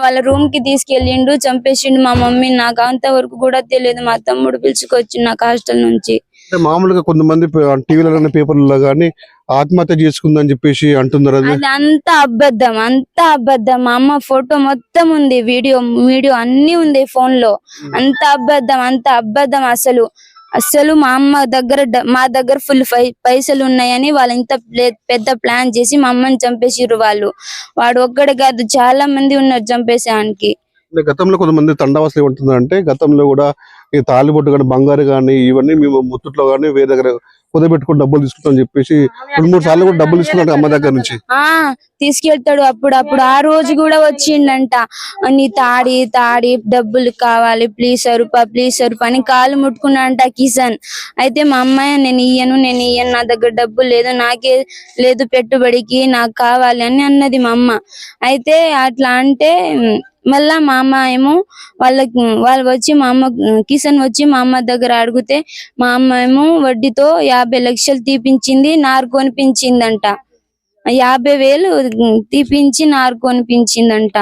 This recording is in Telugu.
వాళ్ళ రూమ్ కి తీసుకెళ్ళిండు, చంపేసిండు మా మమ్మీ. నాకు అంతవరకు కూడా తెలియదు. మా తమ్ముడు పిలుచుకొచ్చి నాకు హాస్టల్ నుంచి. మామూలుగా కొంతమంది టీవీలలో పేపర్లలో గానీ ఆత్మహత్య చేసుకుందని చెప్పేసి అంటున్నారు. అది అంత అబద్ధం, అంత అబద్ధం. మా అమ్మ ఫోటో మొత్తం ఉంది, వీడియో అన్ని ఉంది ఫోన్ లో. అంత అబద్ధం, అంత అబద్ధం. అసలు మా అమ్మ దగ్గర మా దగ్గర ఫుల్ పైసలు ఉన్నాయని వాళ్ళు ఇంత పెద్ద ప్లాన్ చేసి మా అమ్మని చంపేసిర్రు. వాడు ఒక్కడే కాదు, చాలా మంది ఉన్నారు చంపేసానికి. గతంలో కొంతమంది తండావాసులు ఏమంటున్నారంటే గతంలో కూడా ఈ తాలిబొట్టు కానీ బంగారు కానీ ఇవన్నీ మేము ముత్తూట్లో కానీ వేరే దగ్గర కుదబెట్టుకుని డబ్బులు తీసుకుంటాం చెప్పేసి 2-3 సార్లు కూడా డబ్బులు తీసుకున్నాడు అమ్మ దగ్గర నుంచి. తీసుకెళ్తాడు. అప్పుడు ఆ రోజు కూడా వచ్చిండంట. నీ తాడి డబ్బులు కావాలి, ప్లీజ్ సరుపు అని కాలు ముట్టుకున్నాడంట కిషన్. అయితే మా అమ్మాయి నేను ఇయ్యను, నా దగ్గర డబ్బులు లేదు, నాకే లేదు పెట్టుబడికి, నాకు కావాలి అని అన్నది మా అమ్మ. అయితే అట్లా అంటే మళ్ళా మా అమ్మ ఏమో వాళ్ళు వచ్చి మా అమ్మ కిషన్ వచ్చి మా అమ్మ దగ్గర అడిగితే మా అమ్మ ఏమో వడ్డీతో 50 లక్షలు తీపించింది, నారు కొనిపించిందంట. 50,000 తీపించి నారు కొనిపించిందంట.